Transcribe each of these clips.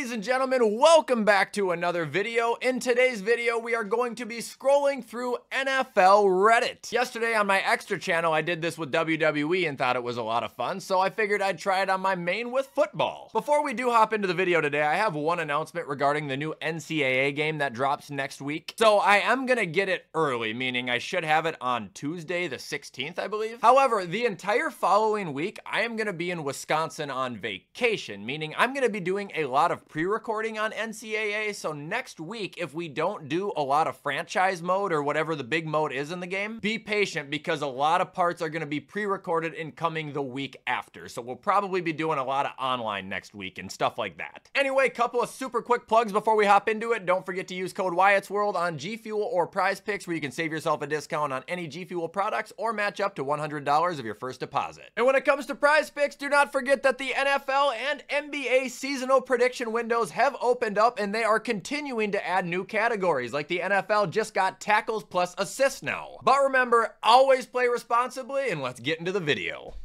Ladies and gentlemen, welcome back to another video. In today's video, we are going to be scrolling through NFL Reddit. Yesterday on my extra channel, I did this with WWE and thought it was a lot of fun, so I figured I'd try it on my main with football. Before we do hop into the video today, I have one announcement regarding the new NCAA game that drops next week. So I am gonna get it early, meaning I should have it on Tuesday the 16th, I believe. However, the entire following week, I am gonna be in Wisconsin on vacation, meaning I'm gonna be doing a lot of pre-recording on NCAA, so next week, if we don't do a lot of franchise mode or whatever the big mode is in the game, be patient because a lot of parts are gonna be pre-recorded and coming the week after, so we'll probably be doing a lot of online next week and stuff like that. Anyway, couple of super quick plugs before we hop into it. Don't forget to use code WyattzWorld on G Fuel or Prize Picks, where you can save yourself a discount on any G Fuel products or match up to $100 of your first deposit. And when it comes to Prize Picks, do not forget that the NFL and NBA seasonal prediction windows have opened up and they are continuing to add new categories, like the NFL just got tackles plus assists now. But remember, always play responsibly, and let's get into the video.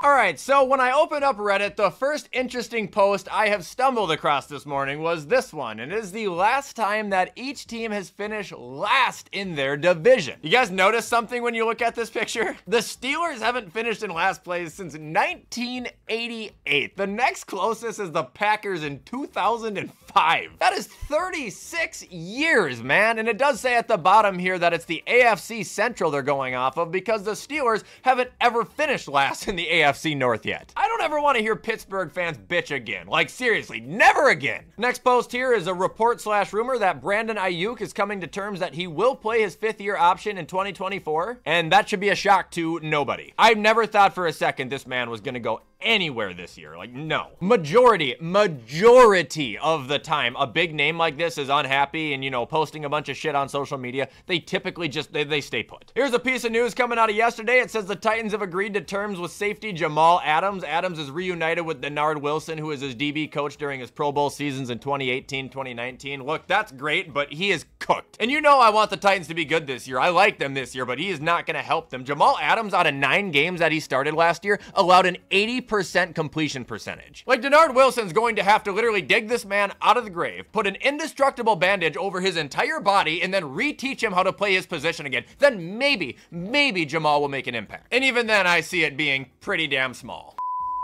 Alright, so when I opened up Reddit, the first interesting post I have stumbled across this morning was this one, and it is the last time that each team has finished last in their division. You guys notice something when you look at this picture? The Steelers haven't finished in last place since 1988. The next closest is the Packers in 2005. That is 36 years, man, and it does say at the bottom here that it's the AFC Central they're going off of because the Steelers haven't ever finished last in the AFC North yet. I don't ever want to hear Pittsburgh fans bitch again. Like, seriously, never again. Next post here is a report/rumor that Brandon Aiyuk is coming to terms that he will play his 5th-year option in 2024, and that should be a shock to nobody. I never thought for a second this man was gonna go anywhere this year. Like, no. Majority of the time, a big name like this is unhappy and, you know, posting a bunch of shit on social media. They typically just, they stay put. Here's a piece of news coming out of yesterday. It says the Titans have agreed to terms with safety Jamal Adams. Adams is reunited with Denard Wilson, who is his DB coach during his Pro Bowl seasons in 2018, 2019. Look, that's great, but he is cooked. And you know I want the Titans to be good this year. I like them this year, but he is not going to help them. Jamal Adams, out of 9 games that he started last year, allowed an 80% completion percentage. Like, Denard Wilson's going to have to literally dig this man out of the grave, put an indestructible bandage over his entire body, and then reteach him how to play his position again. Then maybe Jamal will make an impact. And even then, I see it being pretty damn small.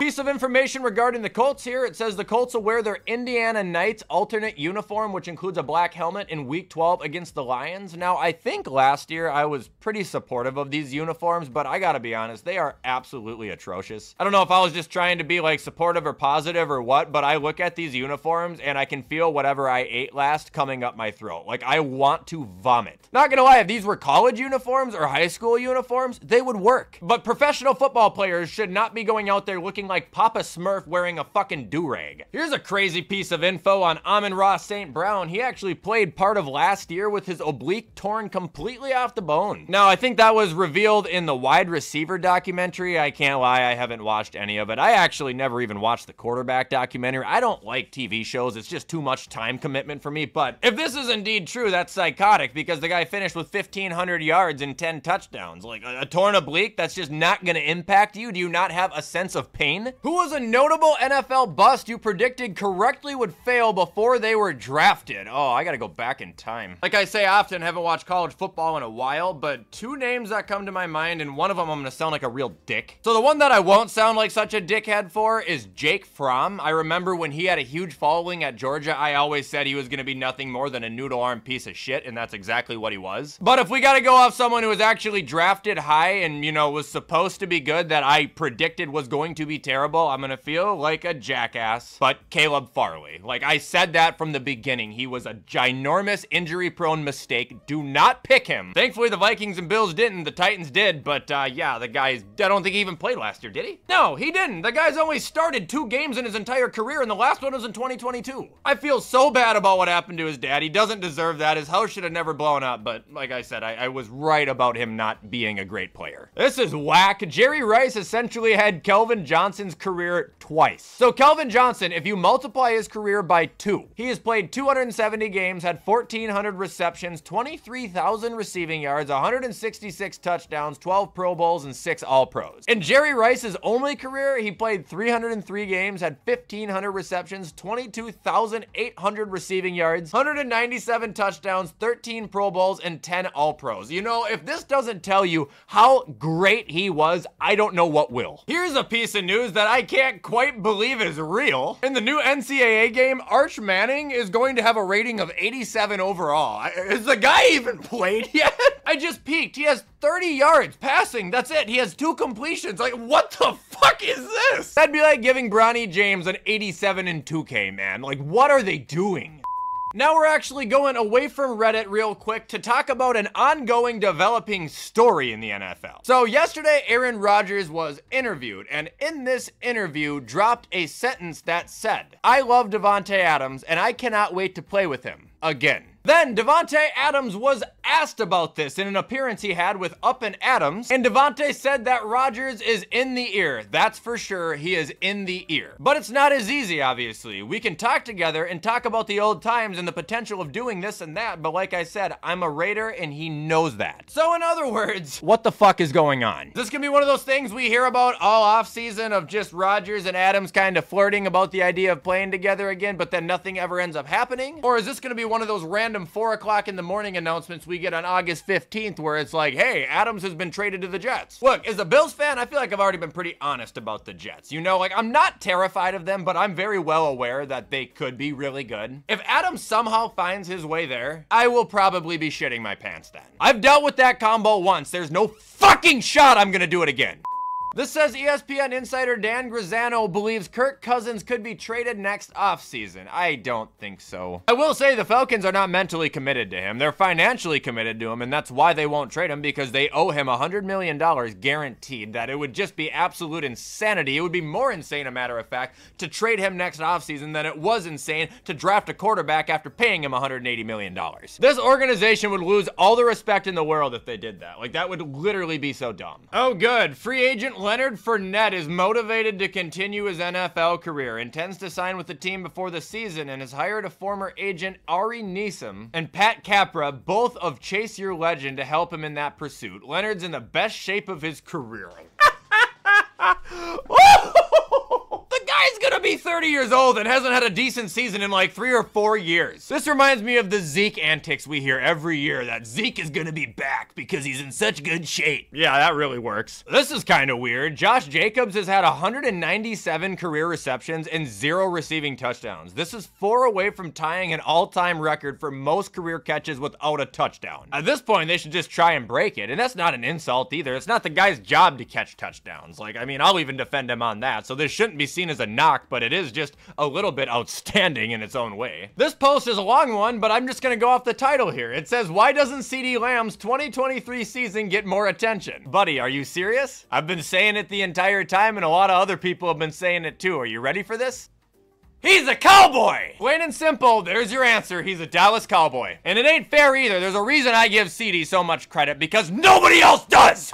Piece of information regarding the Colts here. It says the Colts will wear their Indiana Knights alternate uniform, which includes a black helmet, in Week 12 against the Lions. Now, I think last year I was pretty supportive of these uniforms, but I gotta be honest, they are absolutely atrocious. I don't know if I was just trying to be like supportive or positive or what, but I look at these uniforms and I can feel whatever I ate last coming up my throat. Like, I want to vomit. Not gonna lie, if these were college uniforms or high school uniforms, they would work. But professional football players should not be going out there looking like Papa Smurf wearing a fucking do-rag. Here's a crazy piece of info on Amon-Ra St. Brown. He actually played part of last year with his oblique torn completely off the bone. Now, I think that was revealed in the wide receiver documentary. I can't lie, I haven't watched any of it. I actually never even watched the quarterback documentary. I don't like TV shows. It's just too much time commitment for me. But if this is indeed true, that's psychotic because the guy finished with 1,500 yards and 10 touchdowns. Like, a torn oblique, that's just not gonna impact you? Do you not have a sense of pain? Who was a notable NFL bust you predicted correctly would fail before they were drafted? Oh, I gotta go back in time. Like I say often, haven't watched college football in a while, but 2 names that come to my mind, and one of them I'm gonna sound like a real dick. So the one that I won't sound like such a dickhead for is Jake Fromm. I remember when he had a huge following at Georgia, I always said he was gonna be nothing more than a noodle arm piece of shit, and that's exactly what he was. But if we gotta go off someone who was actually drafted high and, you know, was supposed to be good that I predicted was going to be terrible, I'm gonna feel like a jackass. But Caleb Farley. Like, I said that from the beginning. He was a ginormous injury-prone mistake. Do not pick him. Thankfully, the Vikings and Bills didn't. The Titans did, but yeah, the guy's, I don't think he even played last year, did he? No, he didn't. The guy's only started 2 games in his entire career, and the last one was in 2022. I feel so bad about what happened to his dad. He doesn't deserve that. His house should have never blown up, but like I said, I was right about him not being a great player. This is whack. Jerry Rice essentially had Kelvin Johnson Johnson's career twice. So Kelvin Johnson, if you multiply his career by 2, he has played 270 games, had 1,400 receptions, 23,000 receiving yards, 166 touchdowns, 12 Pro Bowls, and 6 All-Pros. In Jerry Rice's only career, he played 303 games, had 1,500 receptions, 22,800 receiving yards, 197 touchdowns, 13 Pro Bowls, and 10 All-Pros. You know, if this doesn't tell you how great he was, I don't know what will. Here's a piece of news that I can't quite believe is real. In the new NCAA game, Arch Manning is going to have a rating of 87 overall. Has the guy even played yet? I just peeked. He has 30 yards passing. That's it. He has 2 completions. Like, what the fuck is this? That'd be like giving Bronny James an 87 in 2K, man. Like, what are they doing? Now we're actually going away from Reddit real quick to talk about an ongoing developing story in the NFL. So yesterday, Aaron Rodgers was interviewed, and in this interview dropped a sentence that said, "I love Davante Adams, and I cannot wait to play with him again." Then Davante Adams was asked about this in an appearance he had with Up and Adams, and Davante said that Rodgers is in the ear. That's for sure, he is in the ear. But it's not as easy, obviously. We can talk together and talk about the old times and the potential of doing this and that, but like I said, I'm a Raider and he knows that. So in other words, what the fuck is going on? This can be one of those things we hear about all offseason of just Rodgers and Adams kind of flirting about the idea of playing together again, but then nothing ever ends up happening? Or is this gonna be one of those random 4 o'clock in the morning announcements we get on August 15th where it's like, hey, Adams has been traded to the Jets? Look, as a Bills fan, I feel like I've already been pretty honest about the Jets. You know, like, I'm not terrified of them, but I'm very well aware that they could be really good. If Adams somehow finds his way there, I will probably be shitting my pants then. I've dealt with that combo once. There's no fucking shot I'm gonna do it again. This says ESPN insider Dan Grazzano believes Kirk Cousins could be traded next offseason. I don't think so. I will say the Falcons are not mentally committed to him. They're financially committed to him, and that's why they won't trade him, because they owe him $100 million guaranteed. That it would just be absolute insanity. It would be more insane, a matter of fact, to trade him next offseason than it was insane to draft a quarterback after paying him $180 million. This organization would lose all the respect in the world if they did that. Like, that would literally be so dumb. Oh, good. Free agent Leonard Fournette is motivated to continue his NFL career, intends to sign with the team before the season, and has hired a former agent, Ari Neeson, and Pat Capra, both of Chase Your Legend, to help him in that pursuit. Leonard's in the best shape of his career. The guy's gonna be 30 years old and hasn't had a decent season in like 3 or 4 years. This reminds me of the Zeke antics we hear every year, that Zeke is gonna be back because he's in such good shape. Yeah, that really works. This is kind of weird. Josh Jacobs has had 197 career receptions and 0 receiving touchdowns. This is 4 away from tying an all-time record for most career catches without a touchdown. At this point, they should just try and break it, and that's not an insult either. It's not the guy's job to catch touchdowns. Like, I mean, I'll even defend him on that, so this shouldn't be seen as a knock, but it is just a little bit outstanding in its own way. This post is a long one, but I'm just gonna go off the title here. It says, why doesn't CeeDee Lamb's 2023 season get more attention? Buddy, are you serious? I've been saying it the entire time, and a lot of other people have been saying it too. Are you ready for this? He's a cowboy! Plain and simple, there's your answer. He's a Dallas Cowboy. And it ain't fair either. There's a reason I give CeeDee so much credit, because nobody else does!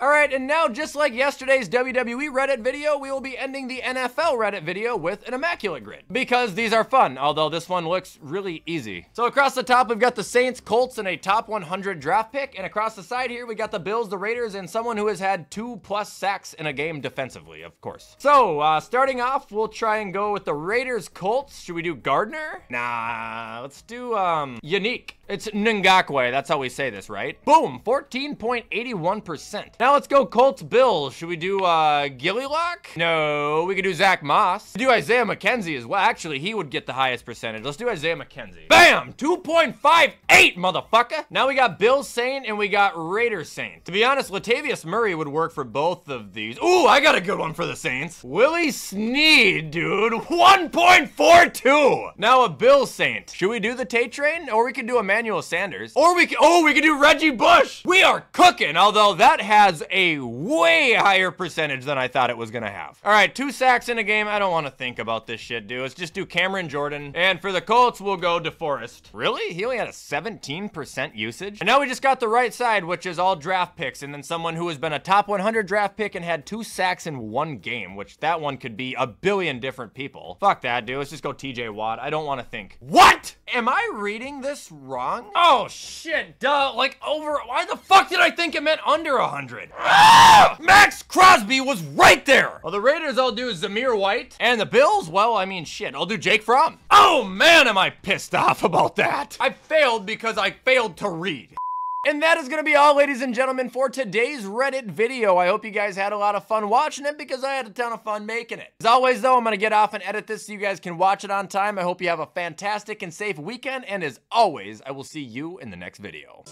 Alright, and now, just like yesterday's WWE Reddit video, we will be ending the NFL Reddit video with an Immaculate Grid. Because these are fun, although this one looks really easy. So across the top, we've got the Saints, Colts, and a top 100 draft pick. And across the side here, we got the Bills, the Raiders, and someone who has had 2+ sacks in a game defensively, of course. So, starting off, we'll try and go with the Raiders, Colts. Should we do Gardner? Nah, let's do, Unique. It's Ngakwe, that's how we say this, right? Boom, 14.81%. Now let's go Colts, Bills. Should we do, Gillylock? No, we could do Zach Moss. We could do Isaiah McKenzie as well. Actually, he would get the highest percentage. Let's do Isaiah McKenzie. Bam, 2.58, motherfucker. Now we got Bills Saint and we got Raiders Saint. To be honest, Latavius Murray would work for both of these. Ooh, I got a good one for the Saints. Willie Snead, dude, 1.42. Now a Bills Saint. Should we do the Tate train? Or we could do Emmanuel Sanders. Or we could do Reggie Bush. We are cooking, although that has was a way higher percentage than I thought it was gonna have. All right, 2 sacks in a game. I don't want to think about this shit, dude. Let's just do Cameron Jordan. And for the Colts, we'll go DeForest. Really? He only had a 17% usage? And now we just got the right side, which is all draft picks, and then someone who has been a top 100 draft pick and had 2 sacks in 1 game, which that one could be a billion different people. Fuck that, dude. Let's just go TJ Watt. I don't want to think. What? Am I reading this wrong? Oh, shit. Duh. Like, over. Why the fuck did I think it meant under 100? Ah! Max Crosby was right there. Well, the Raiders, I'll do Zamir White. And the Bills, well, I mean, shit. I'll do Jake Fromm. Oh, man, am I pissed off about that. I failed because I failed to read. And that is going to be all, ladies and gentlemen, for today's Reddit video. I hope you guys had a lot of fun watching it because I had a ton of fun making it. As always, though, I'm going to get off and edit this so you guys can watch it on time. I hope you have a fantastic and safe weekend. And as always, I will see you in the next video.